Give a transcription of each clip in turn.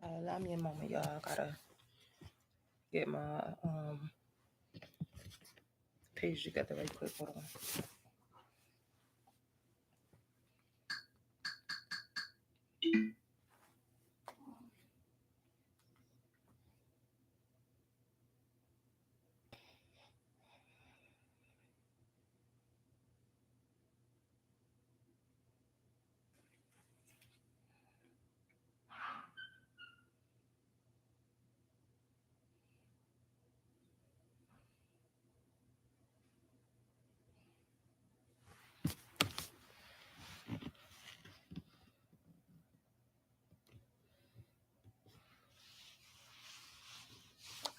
Allow me a moment, y'all. I gotta get my page together right quick. Hold on.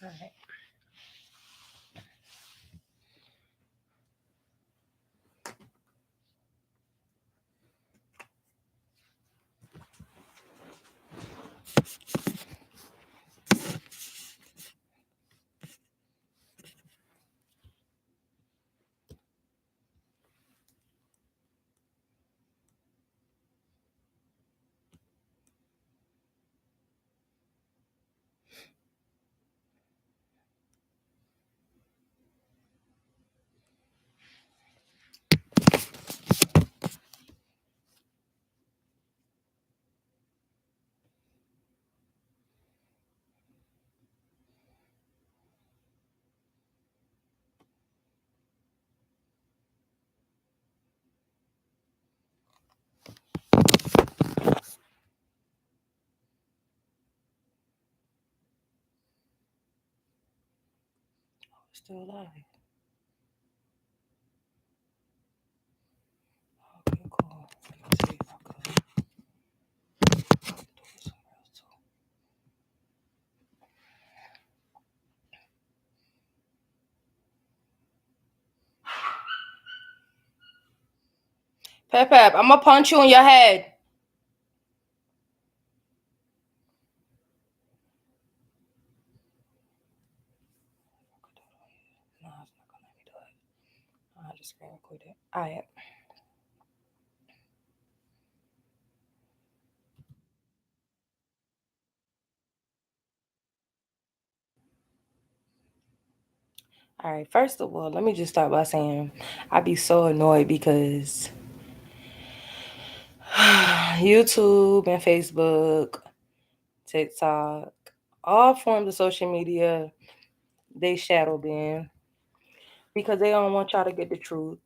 All right. Still alive. Okay, cool. Let's see if I could do it somewhere else too. Pep, I'm gonna punch you in your head. No, it's not gonna let me do it. I'll just screen record it. All right. All right. First of all, let me just start by saying I be so annoyed because YouTube and Facebook, TikTok, all forms of social media, they shadow ban because they don't want y'all to get the truth.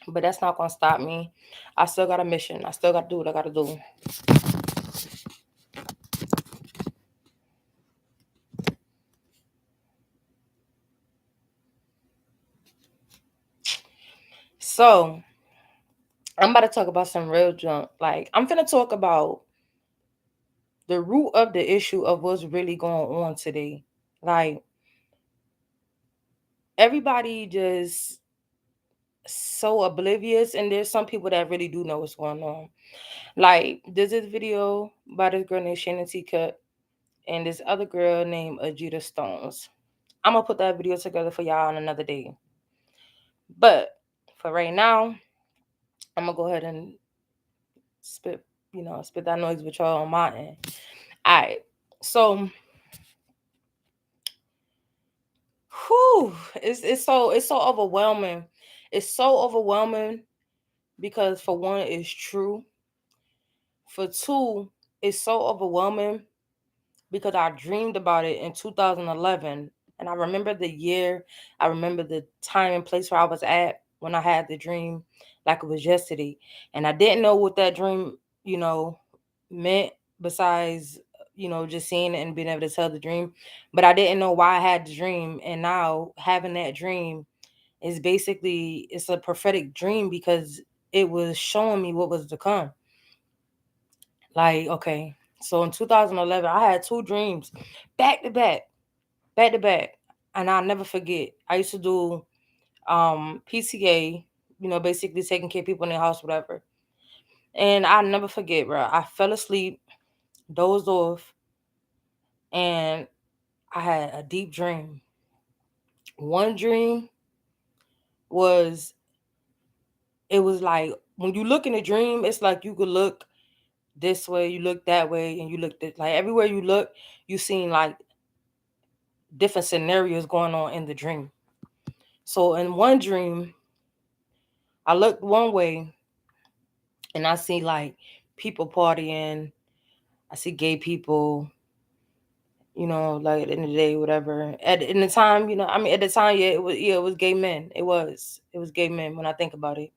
But that's not gonna stop me. I still got a mission. I still gotta do what I gotta do. So I'm about to talk about some real junk. Like I'm finna talk about the root of the issue of what's really going on today. Like everybody just so oblivious, and there's some people that really do know what's going on. Like there's this video by this girl named Shannon T. Cup and this other girl named Ajita Stones. I'm gonna put that video together for y'all on another day. But for right now, I'm gonna go ahead and spit, spit that noise with y'all on my end. All right. So, it's so overwhelming. It's so overwhelming because for one, it's true. For two, it's so overwhelming because I dreamed about it in 2011, and I remember the year. I remember the time and place where I was at when I had the dream, like it was yesterday, and I didn't know what that dream, meant besides just seeing it and being able to tell the dream, but I didn't know why I had the dream, and now having that dream is basically it's a prophetic dream because it was showing me what was to come. Like, okay, so in 2011 I had two dreams back to back, back to back, and I'll never forget. I used to do PCA, basically taking care of people in their house, whatever. And I'll never forget, bro. I fell asleep, dozed off, and I had a deep dream. One dream was it was like when you look in a dream, it's like you could look this way, you look that way, and you look like everywhere you look, you seen like different scenarios going on in the dream. So in one dream, I looked one way and I see like people partying. I see gay people, like at the end of the day, whatever. In the time, at the time, it was gay men. It was gay men when I think about it.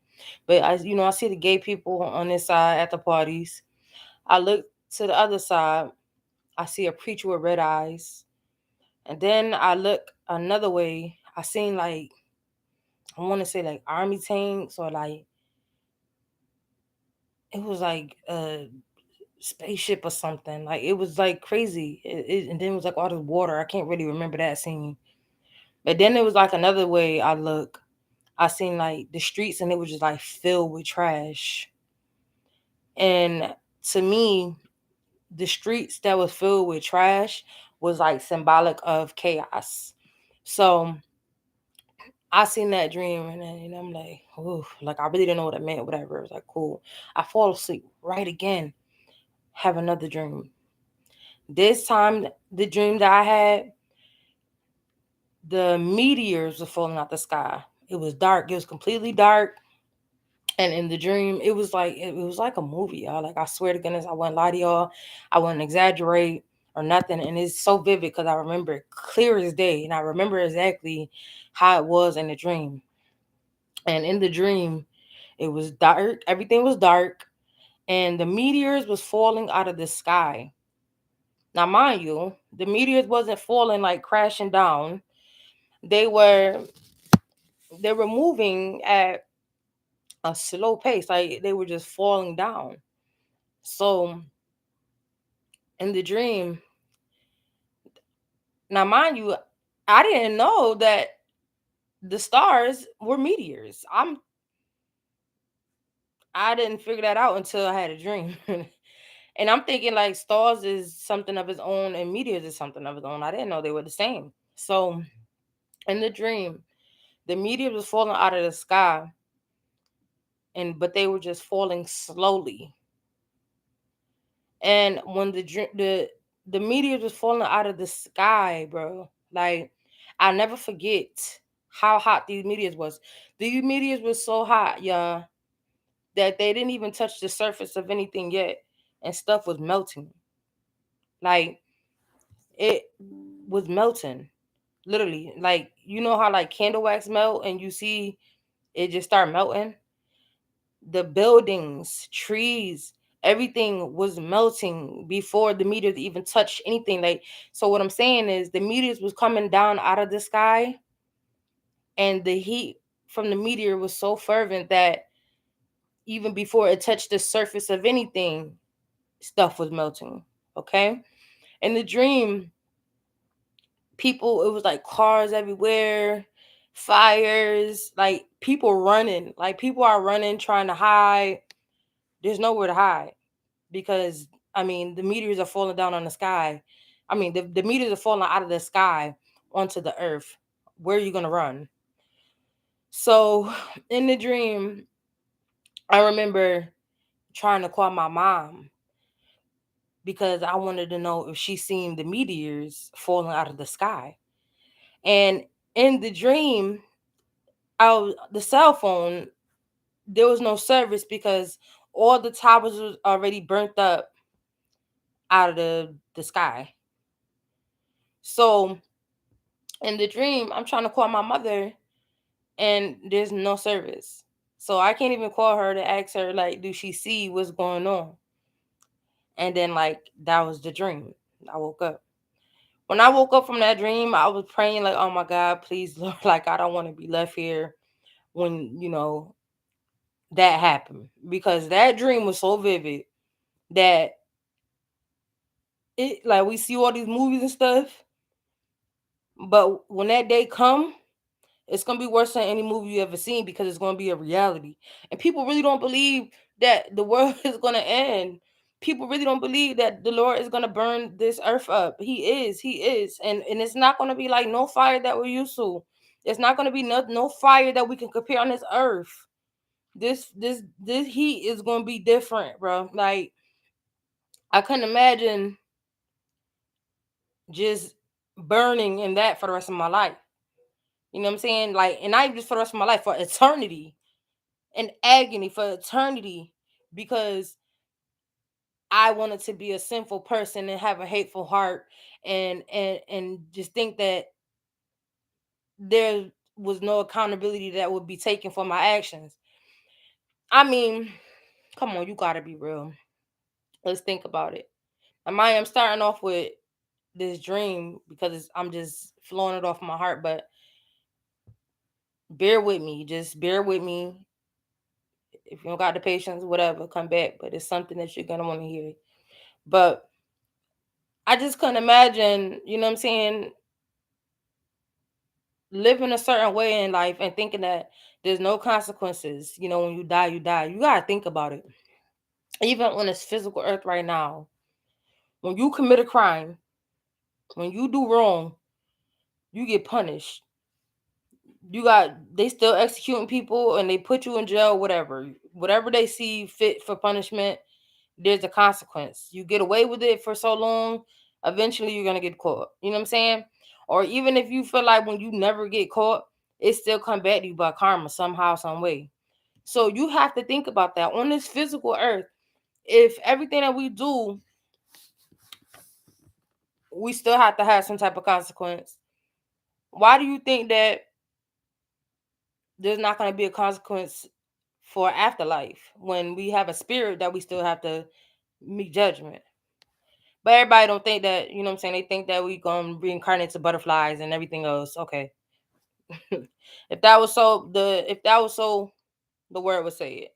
But I see the gay people on this side at the parties. I look to the other side. I see a preacher with red eyes, and then I look another way. I seen like I want to say like army tanks or like it was like a spaceship or something. Like it was like crazy. And then it was like all this water. I can't really remember that scene. But then it was like another way I look. I seen like the streets and it was just like filled with trash. And to me, the streets that was filled with trash was like symbolic of chaos. So I seen that dream and then I'm like, oh, like I really didn't know what it meant, whatever. It was like cool. I fall asleep right again, have another dream. This time the dream that I had, the meteors were falling out the sky. It was dark. It was completely dark. And in the dream, it was like a movie, y'all. Like I swear to goodness, I wouldn't lie to y'all. I wouldn't exaggerate or nothing. And it's so vivid because I remember it clear as day. And I remember exactly how it was in the dream. And in the dream, it was dark. Everything was dark. And the meteors was falling out of the sky. Now, mind you, the meteors wasn't falling like crashing down. They were they were moving at a slow pace, like they were just falling down. So in the dream, now mind you, I didn't know that the stars were meteors. I didn't figure that out until I had a dream. And I'm thinking like stars is something of its own and meteors is something of its own. I didn't know they were the same. So in the dream, the meteors was falling out of the sky but they were just falling slowly. And when the meteors was falling out of the sky, bro, like I'll never forget how hot these meteors was. These meteors was so hot, y'all, that they didn't even touch the surface of anything yet, and stuff was melting. Like it was melting, literally. Like you know how like candle wax melt, and you see it just start melting. The buildings, trees, everything was melting before the meteors even touched anything. Like, so what I'm saying is the meteors was coming down out of the sky, and the heat from the meteor was so fervent that even before it touched the surface of anything, stuff was melting. Okay. In the dream, people, it was like cars everywhere, fires, like people running, like people are running, trying to hide. There's nowhere to hide because the meteors are falling down on the sky. The meteors are falling out of the sky onto the earth. Where are you gonna run? So in the dream, I remember trying to call my mom because I wanted to know if she seen the meteors falling out of the sky. And in the dream, the cell phone, there was no service because all the towers was already burnt up out of the sky. So in the dream, I'm trying to call my mother and there's no service. So I can't even call her to ask her, like, do she see what's going on? And then, like, that was the dream. I woke up. When I woke up from that dream, I was praying, like, oh my God, please, Lord, like, I don't want to be left here when, that happened. Because that dream was so vivid that like, we see all these movies and stuff. But when that day come, it's gonna be worse than any movie you ever seen because it's gonna be a reality. And people really don't believe that the world is gonna end. People really don't believe that the Lord is gonna burn this earth up. He is. And it's not gonna be like no fire that we're used to. It's not gonna be no fire that we can compare on this earth. This heat is gonna be different, bro. Like I couldn't imagine just burning in that for the rest of my life. You know what I'm saying? Like, and not even just for the rest of my life, for eternity, and agony for eternity, because I wanted to be a sinful person and have a hateful heart, and just think that there was no accountability that would be taken for my actions. I mean, come on, you gotta be real. Let's think about it. I'm starting off with this dream because I'm just flowing it off my heart, but bear with me. Just bear with me. If you don't got the patience, whatever, come back. But it's something that you're gonna want to hear. But I just couldn't imagine, you know what I'm saying, living a certain way in life and thinking that there's no consequences. You know, when you die, you die. You gotta think about it. Even on this physical earth right now, when you commit a crime, when you do wrong, you get punished. They still executing people and they put you in jail, whatever they see fit for punishment. There's a consequence. You get away with it for so long, eventually you're gonna get caught. You know what I'm saying? Or even if you feel like when you never get caught, it still come back to you by karma somehow, some way. So you have to think about that on this physical earth. If everything that we do, we still have to have some type of consequence. Why do you think that there's not going to be a consequence for afterlife when we have a spirit that we still have to meet judgment? But everybody don't think that, you know what I'm saying? They think that we gonna reincarnate to butterflies and everything else. Okay. If that was so the word would say it.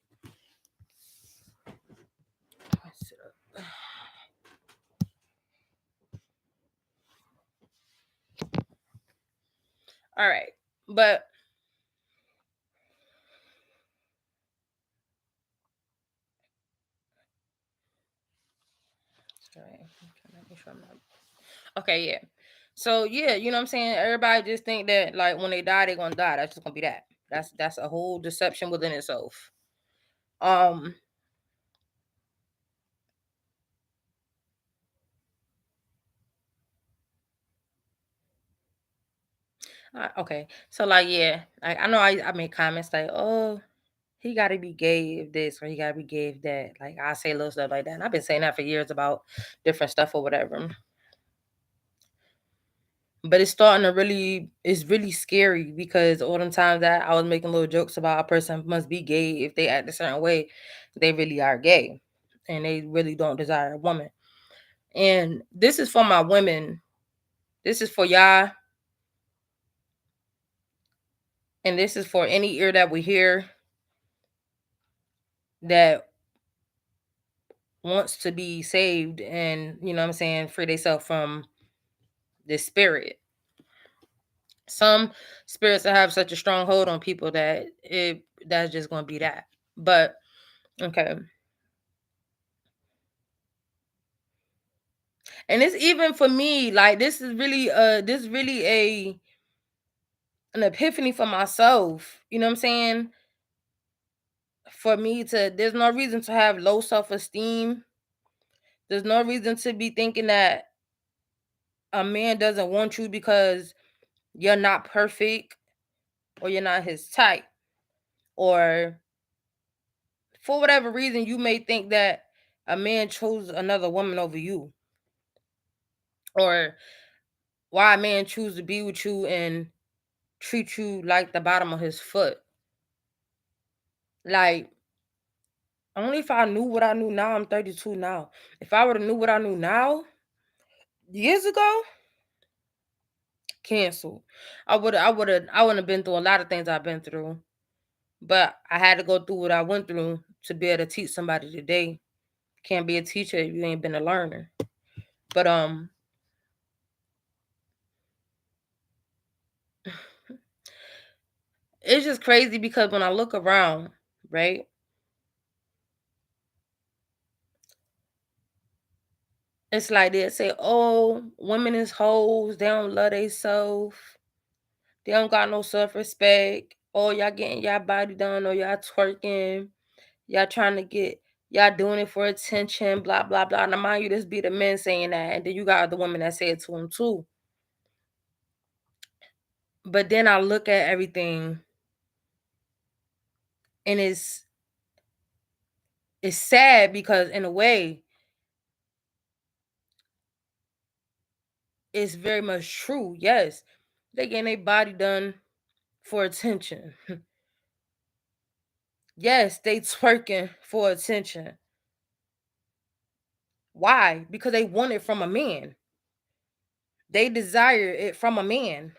All right. But sorry, I'm trying to make sure I'm not. Okay, yeah. So yeah, you know what I'm saying? Everybody just think that like when they die, they're gonna die. That's just gonna be that. That's a whole deception within itself. Um okay. So like yeah, I know I made comments like, oh, he gotta be gay if this or he gotta be gay if that. Like I say little stuff like that. And I've been saying that for years about different stuff or whatever. But it's really scary because all them times that I was making little jokes about a person must be gay if they act a certain way, they really are gay. And they really don't desire a woman. And this is for my women. This is for y'all. And this is for any ear that we hear that wants to be saved and, you know what I'm saying, free themselves from this spirit. Some spirits that have such a strong hold on people that that's just gonna be that. But okay. And it's even for me, like this is really a an epiphany for myself. You know what I'm saying? For me to there's no reason to have low self-esteem. There's no reason to be thinking that a man doesn't want you because you're not perfect or you're not his type. Or for whatever reason you may think that a man chose another woman over you. Or why a man choose to be with you and treat you like the bottom of his foot. Like only if I knew what I knew now, I'm 32 now. If I would have knew what I knew now, years ago, cancel. I wouldn't have been through a lot of things I've been through. But I had to go through what I went through to be able to teach somebody today. Can't be a teacher if you ain't been a learner. But it's just crazy because when I look around, right? It's like they say, oh, women is hoes, they don't love themselves. They don't got no self-respect. Oh, y'all getting y'all body done or y'all twerking. Y'all trying to get Y'all doing it for attention, blah, blah, blah. Now, mind you, this be the men saying that. And then you got the women that say it to them too. But then I look at everything and it's sad because in a way, it's very much true. Yes, they getting their body done for attention. Yes, they twerking for attention. Why? Because they want it from a man. They desire it from a man.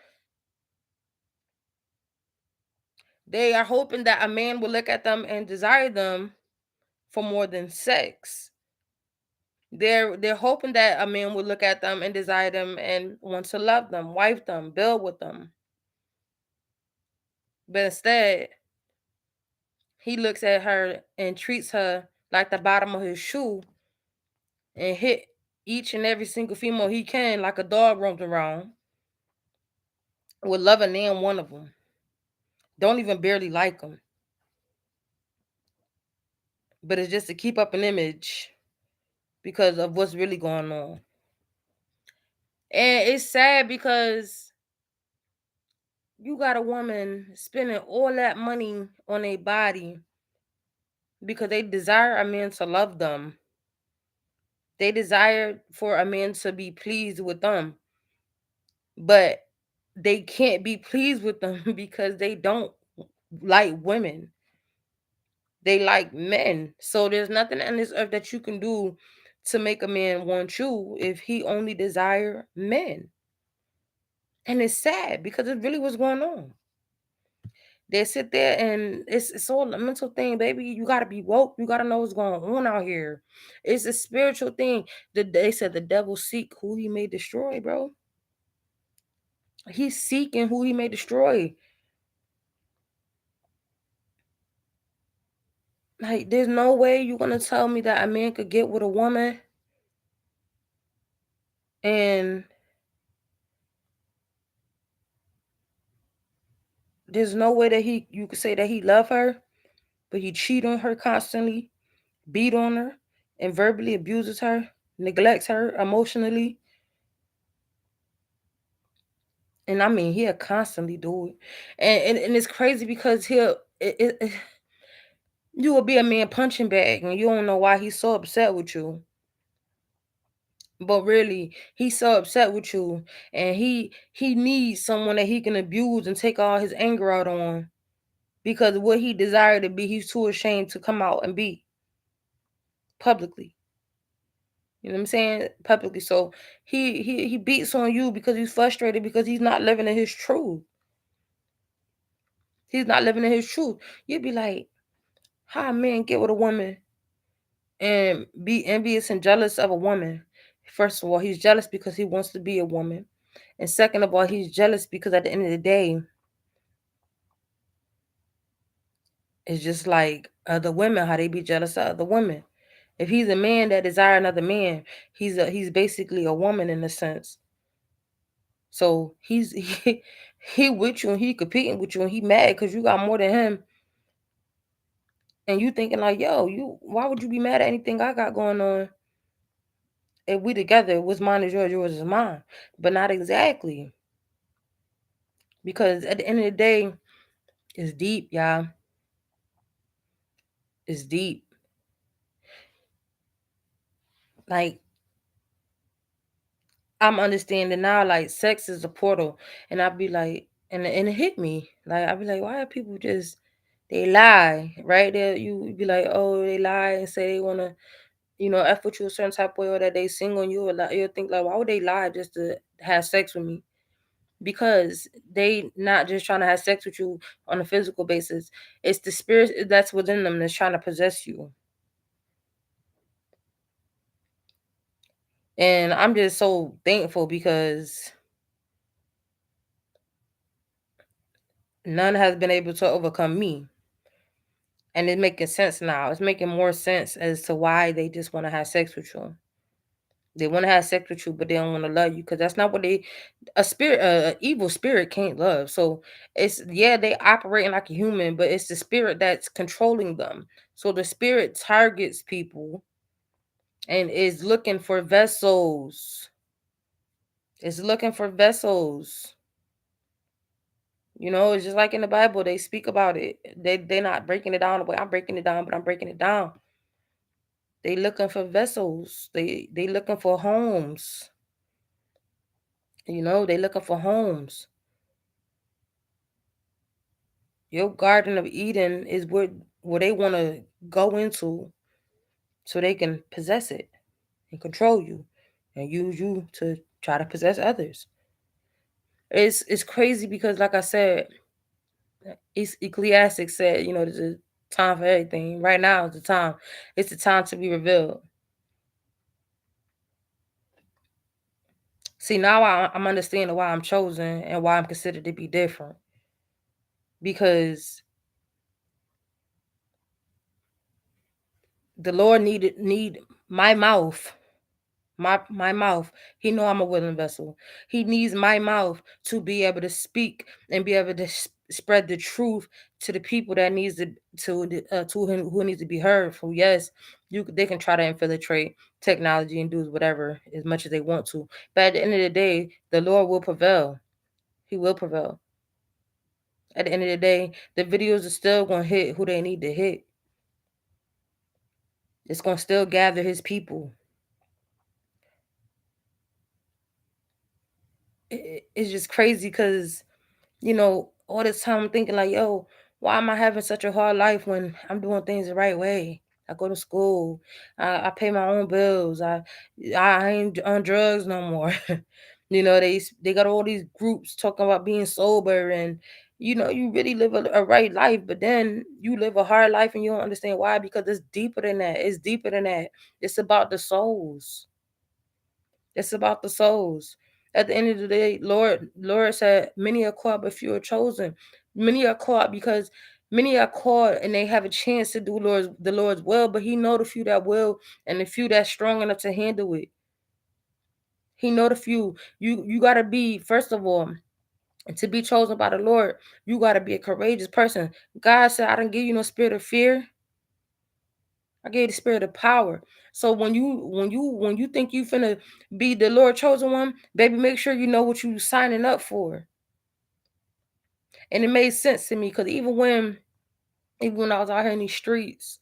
They are hoping that a man will look at them and desire them for more than sex. They're hoping that a man will look at them and desire them and want to love them, wife them, build with them. But instead, he looks at her and treats her like the bottom of his shoe and hit each and every single female he can like a dog roamed around with loving and one of them. Don't even barely like them. But it's just to keep up an image because of what's really going on. And it's sad because you got a woman spending all that money on a body because they desire a man to love them. They desire for a man to be pleased with them. But they can't be pleased with them because they don't like women. They like men. So there's nothing on this earth that you can do to make a man want you if he only desire men. And it's sad because it's really what's going on. They sit there and it's all a mental thing, baby. You gotta be woke. You gotta know what's going on out here. It's a spiritual thing. They said the devil seek who he may destroy, bro. He's seeking who he may destroy. Like, there's no way you're gonna tell me that a man could get with a woman and there's no way that you could say that he love her, but he cheat on her constantly, beat on her, and verbally abuses her, neglects her emotionally. And I mean, he'll constantly do it. And it's crazy because you will be a man punching bag and you don't know why he's so upset with you. But really, he's so upset with you and he needs someone that he can abuse and take all his anger out on because what he desired to be, he's too ashamed to come out and be publicly. You know what I'm saying? Publicly. So he beats on you because he's frustrated because he's not living in his truth. He's not living in his truth. You'd be like, how a man get with a woman and be envious and jealous of a woman? First of all, he's jealous because he wants to be a woman. And second of all, he's jealous because at the end of the day, it's just like other women, how they be jealous of other women. If he's a man that desire another man, he's basically a woman in a sense. So he with you and he competing with you and he mad because you got more than him. And you thinking like, yo, why would you be mad at anything I got going on? If we together, what's mine is yours is mine. But not exactly. Because at the end of the day, it's deep, y'all. It's deep. Like, I'm understanding now, like, sex is a portal. And I'd be like, and it hit me. Like, I'd be like, why are people just, they lie, right? There, you be like, oh, they lie and say they want to, F with you a certain type of way or that they sing on you. Or like, you'll think, like, why would they lie just to have sex with me? Because they not just trying to have sex with you on a physical basis. It's the spirit that's within them that's trying to possess you. And I'm just so thankful because none has been able to overcome me. And it's making sense now. It's making more sense as to why they just want to have sex with you. They want to have sex with you, but they don't want to love you because that's not what they. A evil spirit can't love. So it's yeah, they operating like a human, but it's the spirit that's controlling them. So the spirit targets people and is looking for vessels. It's looking for vessels. You know, it's just like in the Bible, they speak about it. They're not breaking it down the way I'm breaking it down, but I'm breaking it down. They looking for vessels. They looking for homes. You know, they looking for homes. Your Garden of Eden is where they want to go into so they can possess it and control you and use you to try to possess others. It's crazy because like I said, Ecclesiastes said, you know, there's a time for everything. Right now is the time. It's the time to be revealed. See, now I'm understanding why I'm chosen and why I'm considered to be different. Because the Lord need my mouth. My mouth. He know I'm a willing vessel. He needs my mouth to be able to speak and be able to spread the truth to the people that needs to him who needs to be heard. For yes, they can try to infiltrate technology and do whatever as much as they want to, but at the end of the day, the Lord will prevail. He will prevail. At the end of the day, the videos are still gonna hit who they need to hit. It's gonna still gather His people. It's just crazy because you know, all this time I'm thinking like, yo, why am I having such a hard life when I'm doing things the right way? I go to school, I pay my own bills, I ain't on drugs no more. You know, they got all these groups talking about being sober and you know, you really live a right life, but then you live a hard life and you don't understand why because it's deeper than that. It's deeper than that. It's about the souls. It's about the souls. At the end of the day, Lord said, many are called, but few are chosen. Many are called because many are called and they have a chance to do the Lord's will, but He know the few that will and the few that's strong enough to handle it. He know the few. You gotta be, first of all, to be chosen by the Lord, you gotta be a courageous person. God said, I didn't give you no spirit of fear. I gave the spirit of power. So when you think you finna be the Lord chosen one, baby, make sure you know what you signing up for. And it made sense to me because even when I was out here in these streets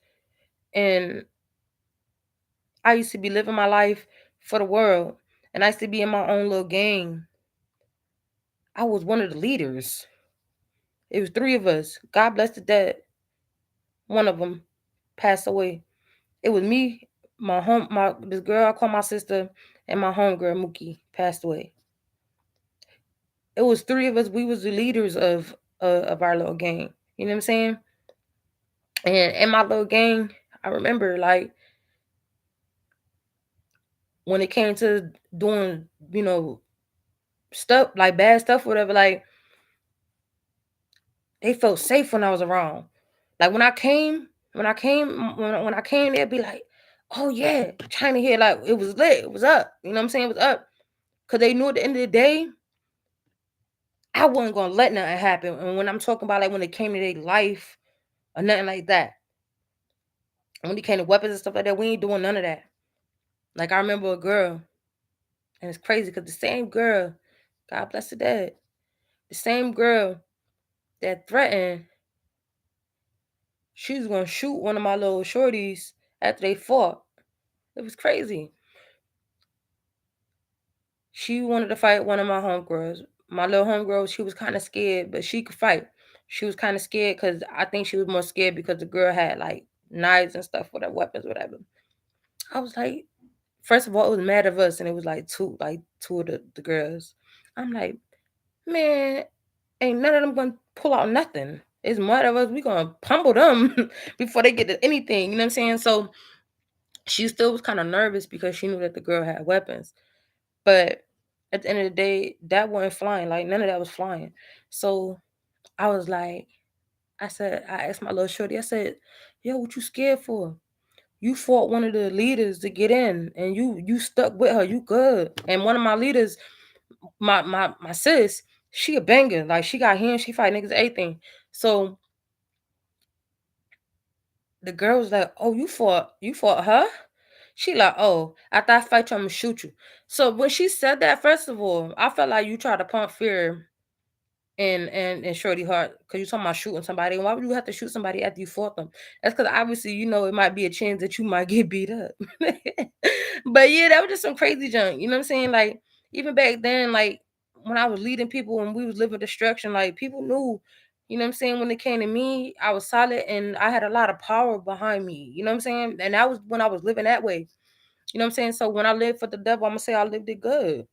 and I used to be living my life for the world and I used to be in my own little gang. I was one of the leaders. It was three of us. God bless the dead. One of them passed away. It was me, my this girl I call my sister, and my homegirl Mookie passed away. It was three of us. We was the leaders of our little gang. You know what I'm saying? And in my little gang, I remember like when it came to doing, stuff like bad stuff, whatever. Like they felt safe when I was around. Like when I came, they'd be like, "Oh yeah, China here." Like it was lit. It was up. You know what I'm saying? It was up because they knew at the end of the day, I wasn't gonna let nothing happen. And when I'm talking about like when it came to their life or nothing like that, when it came to weapons and stuff like that, we ain't doing none of that. Like I remember a girl, and it's crazy because the same girl, God bless the dead, the same girl that threatened, she was gonna shoot one of my little shorties after they fought. It was crazy. She wanted to fight one of my homegirls. My little homegirl, she was kind of scared, but she could fight. She was kind of scared because I think she was more scared because the girl had like knives and stuff with her weapons, whatever. I was like, first of all, it was mad of us, and it was like two of the girls. I'm like, man, ain't none of them gonna pull out nothing. It's mad of us. We gonna pummel them before they get to anything. You know what I'm saying? So she still was kind of nervous because she knew that the girl had weapons. But at the end of the day, that wasn't flying. Like none of that was flying. So I was like, I asked my little shorty, I said, yo, what you scared for? You fought one of the leaders to get in, and you stuck with her. You good. And one of my leaders, my sis, she a banger. Like she got hands, she fight niggas, everything. So the girl was like, "Oh, you fought her?" She like, "Oh, after I fight you, I'm gonna shoot you." So when she said that, first of all, I felt like you tried to pump fear and Shorty Heart, because you talking about shooting somebody. And why would you have to shoot somebody after you fought them? That's because obviously you know it might be a chance that you might get beat up. But yeah, that was just some crazy junk. You know what I'm saying? Like even back then, like when I was leading people and we was living destruction, like people knew. You know what I'm saying? When it came to me, I was solid and I had a lot of power behind me. You know what I'm saying? And that was when I was living that way. You know what I'm saying? So when I lived for the devil, I'm gonna say I lived it good.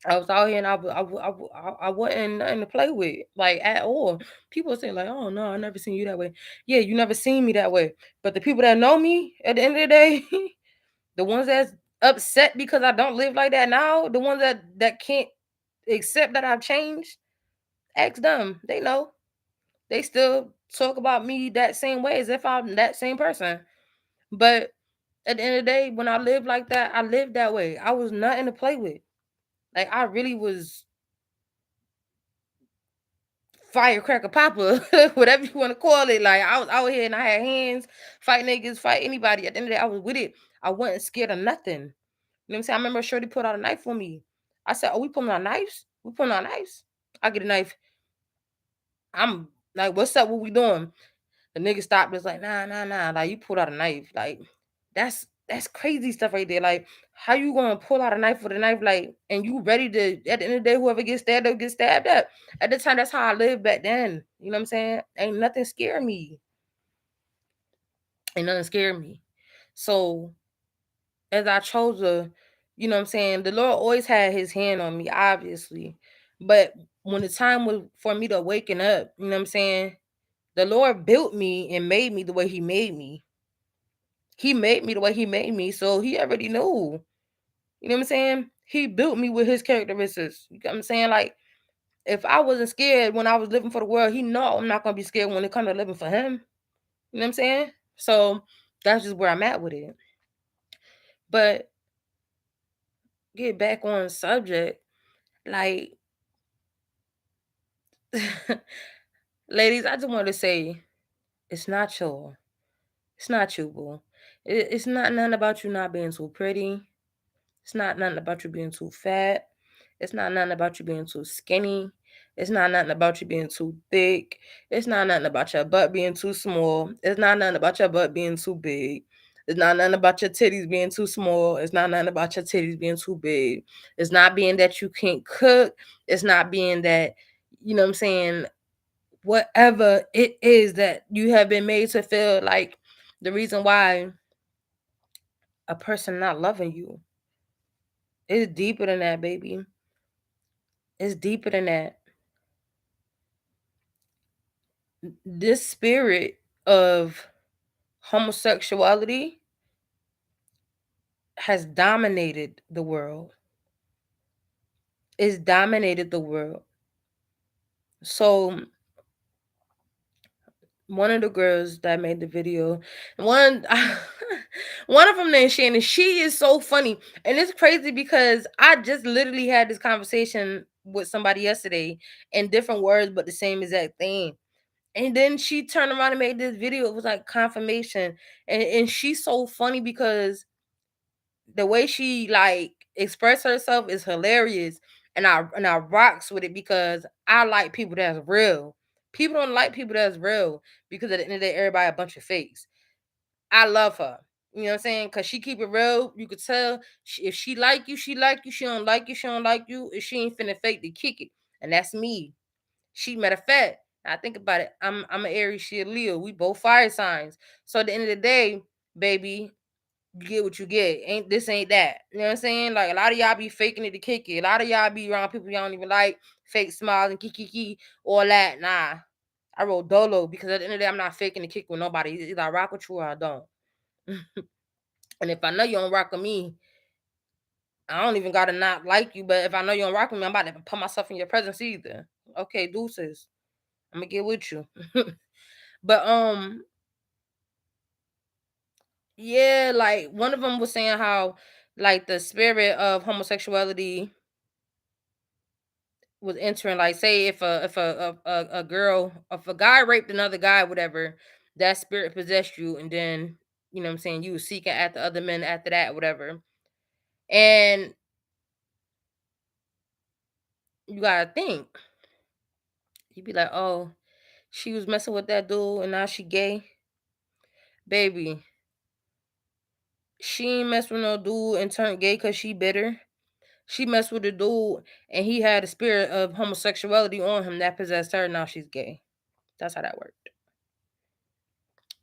I was out here and I wasn't nothing to play with, like at all. People say like, "Oh no, I never seen you that way." Yeah, you never seen me that way. But the people that know me at the end of the day, the ones that's upset because I don't live like that now, the ones that can't accept that I've changed, ask them. They know. They still talk about me that same way as if I'm that same person. But at the end of the day, when I lived like that, I lived that way. I was nothing to play with. Like I really was firecracker papa, whatever you want to call it. Like I was out here and I had hands, fight niggas, fight anybody. At the end of the day, I was with it. I wasn't scared of nothing. You know what I'm saying? I remember Shorty put out a knife for me. I said, "Oh, we pulling out knives? We pulling out knives?" I get a knife. I'm like, "What's up? What we doing?" The nigga stopped. Was like, "Nah, nah, nah." Like you pulled out a knife. Like that's crazy stuff right there. Like how you gonna pull out a knife with a knife? Like and you ready to at the end of the day, whoever gets stabbed up gets stabbed up. At the time, that's how I lived back then. You know what I'm saying? Ain't nothing scare me. Ain't nothing scare me. So as I chose to, you know what I'm saying, the Lord always had his hand on me, obviously. But when the time was for me to waken up, you know what I'm saying? The Lord built me and made me the way he made me. He made me the way he made me. So he already knew. You know what I'm saying? He built me with his characteristics. You know what I'm saying? Like, if I wasn't scared when I was living for the world, he know I'm not gonna be scared when it comes to living for him. You know what I'm saying? So that's just where I'm at with it. But get back on subject, like ladies, I just want to say it's not your, it's not you, boo. It's not nothing about you not being too pretty. It's not nothing about you being too fat. It's not nothing about you being too skinny. It's not nothing about you being too thick. It's not nothing about your butt being too small. It's not nothing about your butt being too big. It's not nothing about your titties being too small. It's not nothing about your titties being too big. It's not being that you can't cook. It's not being that, you know what I'm saying, whatever it is that you have been made to feel like the reason why a person not loving you. It's deeper than that, baby. It's deeper than that. This spirit of homosexuality has dominated the world. It's dominated the world. So one of the girls that made the video, one one of them named Shannon, she is so funny. And it's crazy because I just literally had this conversation with somebody yesterday in different words, but the same exact thing. And then she turned around and made this video. It was like confirmation. And she's so funny because the way she like express herself is hilarious. And I rocks with it because I like people that's real. People don't like people that's real because at the end of the day, everybody a bunch of fakes. I love her. You know what I'm saying? Cause she keep it real. You could tell if she like you, she like you. She don't like you, she don't like you. If she ain't finna fake to kick it. And that's me. She matter of fact, I think about it. I'm an Aries, she a Leo. We both fire signs. So at the end of the day, baby, you get what you get. Ain't that. You know what I'm saying? Like a lot of y'all be faking it to kick it. A lot of y'all be around people y'all don't even like, fake smiles and kiki, all that. Nah. I wrote dolo because at the end of the day, I'm not faking the kick with nobody. Either I rock with you or I don't. And if I know you don't rock with me, I don't even gotta not like you. But if I know you don't rock with me, I'm about to put myself in your presence either. Okay, deuces. I'm gonna get with you. But Yeah, like one of them was saying how like the spirit of homosexuality was entering. Like, say if a girl, if a guy raped another guy, whatever, that spirit possessed you, and then you know what I'm saying, you was seeking after other men after that, whatever. And you gotta think, you'd be like, oh, she was messing with that dude and now she gay. Baby, she ain't messed with no dude and turned gay because she bitter. She messed with a dude and he had a spirit of homosexuality on him that possessed her. Now she's gay. That's how that worked.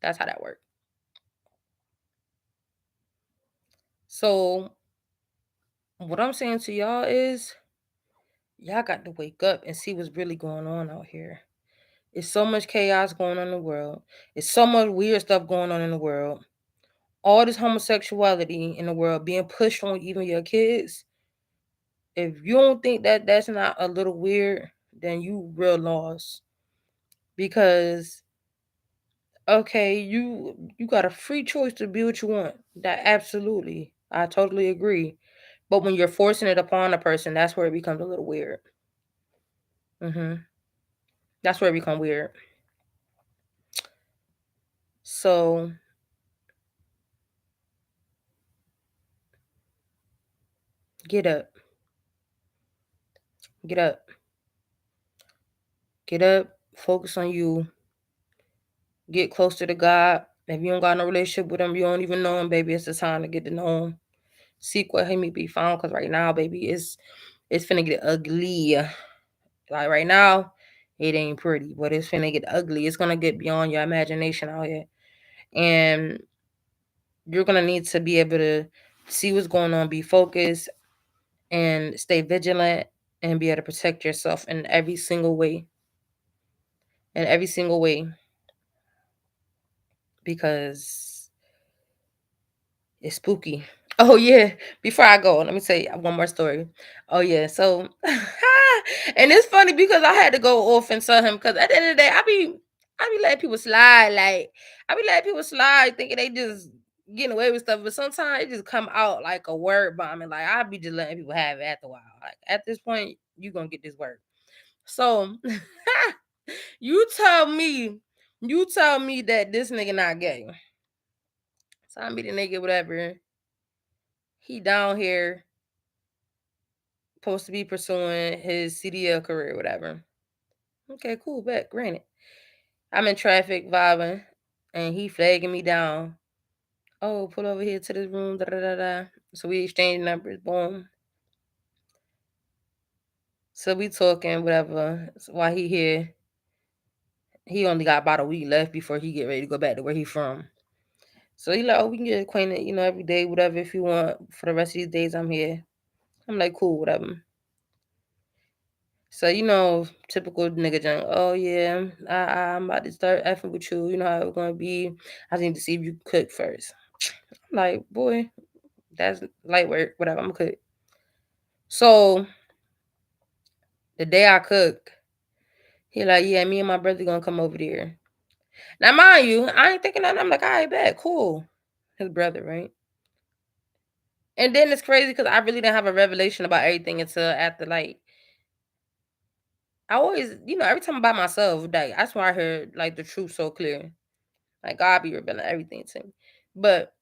That's how that worked. So what I'm saying to y'all is y'all got to wake up and see what's really going on out here. It's so much chaos going on in the world. It's so much weird stuff going on in the world. All this homosexuality in the world being pushed on even your kids. If you don't think that that's not a little weird, then you real lost. Because okay, you got a free choice to be what you want. That absolutely, I totally agree. But when you're forcing it upon a person, that's where it becomes a little weird. That's where it becomes weird. So get up, get up, get up. Focus on you. Get closer to God. If you don't got no relationship with him, you don't even know him, baby. It's the time to get to know him. Seek what he may be found, because right now, baby, it's finna get ugly. Like right now, it ain't pretty, but it's finna get ugly. It's gonna get beyond your imagination out here, and you're gonna need to be able to see what's going on, be focused, and stay vigilant, and be able to protect yourself in every single way. In every single way, because it's spooky. Oh yeah. Before I go, let me tell you one more story. Oh yeah. So and it's funny because I had to go off and tell him, because at the end of the day, I be letting people slide. Like I be letting people slide thinking they just getting away with stuff. But sometimes it just come out like a word bomb. And like I be just letting people have it after a while. Like at this point, you gonna get this word. So you tell me, you tell me that this nigga not gay. So I be the nigga, whatever. He down here supposed to be pursuing his CDL career, whatever. Okay, cool, bet, granted. I'm in traffic vibing, and he flagging me down. Oh, pull over here to this room, da da da da. So we exchange numbers, boom. So we talking, whatever. So while he here, he only got about a week left before he get ready to go back to where he from. So he like, oh, we can get acquainted, every day, whatever, if you want. For the rest of these days, I'm here. I'm like, cool, whatever. So typical nigga junk. Oh yeah, I'm about to start effing with you. You know how it's gonna be. I just need to see if you cook first. I'm like, boy, that's light work. Whatever, I'm gonna cook. So the day I cook, he like, yeah, me and my brother gonna come over there. Now, mind you, I ain't thinking nothing. I'm like, all right, bet, cool. His brother, right? And then it's crazy because I really didn't have a revelation about everything until after, like, I always, every time I'm by myself, like, that's why I heard like the truth so clear. Like God be revealing everything to me. But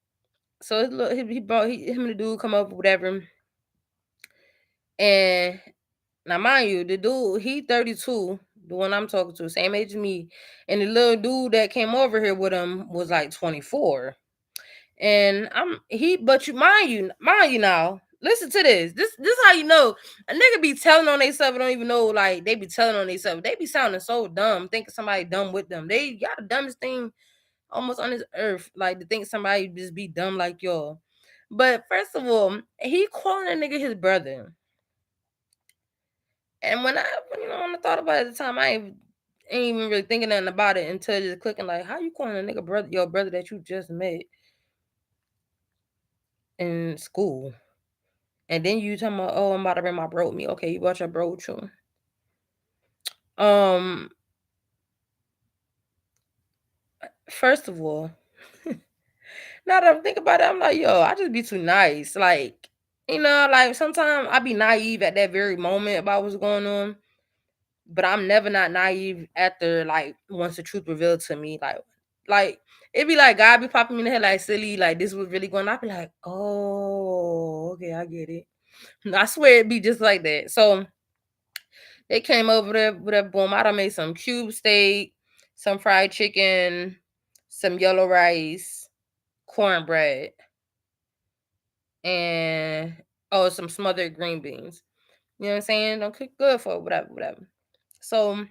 so he brought him and the dude come up, whatever. And now mind you, the dude, he 32, the one I'm talking to, same age as me. And the little dude that came over here with him was like 24. And but mind you now. Listen to this. This how you know a nigga be telling on themselves, don't even know, like they be telling on themselves. They be sounding so dumb, thinking somebody dumb with them. They got the dumbest thing almost on this earth, like to think somebody just be dumb like y'all. But first of all, he calling a nigga his brother. And when I thought about it at the time, ain't even really thinking nothing about it until just clicking like, how you calling a nigga brother, your brother that you just met in school? And then you talking about, oh, I'm about to bring my bro with me. Okay, you brought your bro with you. Um, First of all, Now that I'm thinking about it, I'm like, yo, I just be too nice. Like, like sometimes I be naive at that very moment about what's going on, but I'm never not naive after like once the truth revealed to me. Like it be like God be popping me in the head like silly, like this was really going on. I be like, oh, okay, I get it. I swear it be just like that. So they came over there with a boom. I done made some cube steak, some fried chicken, some yellow rice, cornbread, and some smothered green beans. You know what I'm saying? Don't cook good for whatever, whatever. So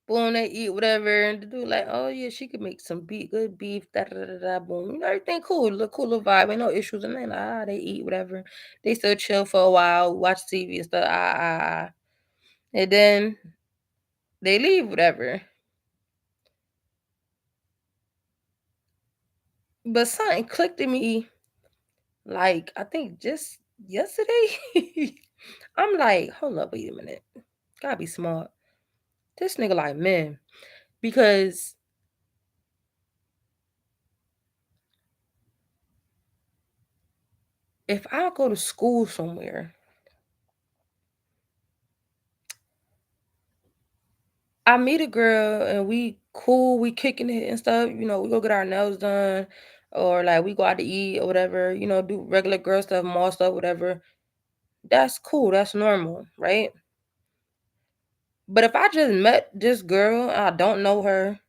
boom, they eat whatever, and the dude like, oh yeah, she could make some good beef, da da da da. Boom, everything cool, look cool, little vibe, ain't no issues, and then they eat whatever. They still chill for a while, watch TV and stuff, and then they leave whatever. But something clicked in me, like I think just yesterday. I'm like, hold up, wait a minute, gotta be smart. This nigga like man, because if I go to school somewhere, I meet a girl and we cool, we kicking it and stuff, we go get our nails done or like we go out to eat or whatever, do regular girl stuff, mall stuff, whatever. That's cool, that's normal, right? But if I just met this girl, I don't know her,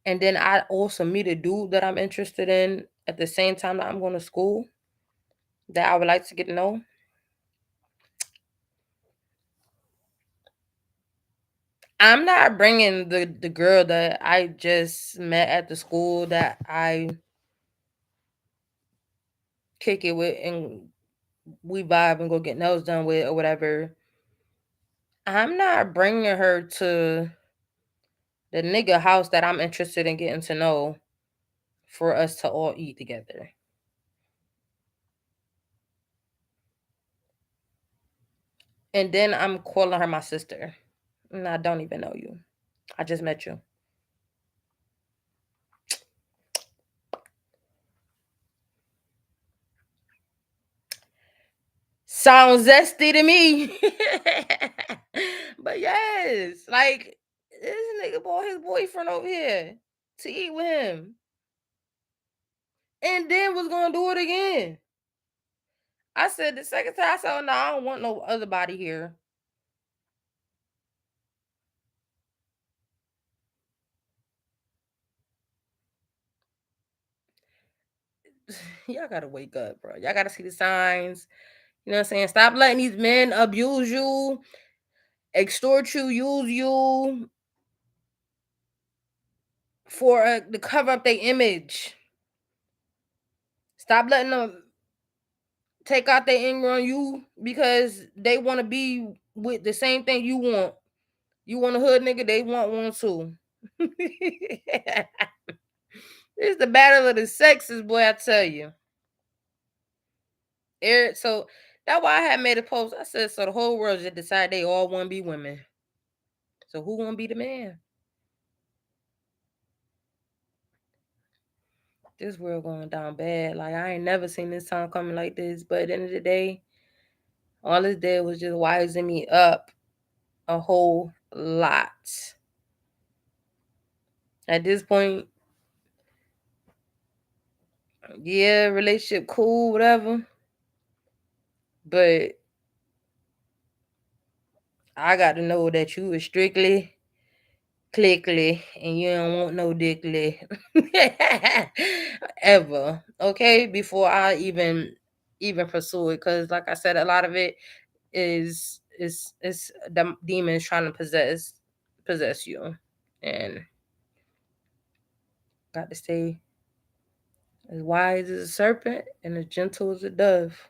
and then I also meet a dude that I'm interested in at the same time that I'm going to school, that I would like to get to know, I'm not bringing the girl that I just met at the school that I kick it with and we vibe and go get nails done with or whatever. I'm not bringing her to the nigga house that I'm interested in getting to know for us to all eat together. And then I'm calling her my sister. And I don't even know you. I just met you. Sounds zesty to me. But yes, like this nigga brought his boyfriend over here to eat with him. And then was gonna do it again. I said the second time, I said, oh, no, I don't want no other body here. Y'all gotta wake up, bro. Y'all gotta see the signs. You know what I'm saying? Stop letting these men abuse you, extort you, use you for to cover up their image. Stop letting them take out their anger on you because they want to be with the same thing you want. You want a hood nigga, they want one too. It's the battle of the sexes, boy, I tell you. So that's why I had made a post. I said, so the whole world just decide they all want to be women. So who want to be the man? This world going down bad. Like I ain't never seen this time coming like this. But at the end of the day, all this did was just wising me up a whole lot. At this point, yeah, relationship cool, whatever. But I got to know that you was strictly clickly and you don't want no dickly ever. Okay, before I even pursue it, because like I said, a lot of it is the demons trying to possess you, and got to stay as wise as a serpent and as gentle as a dove.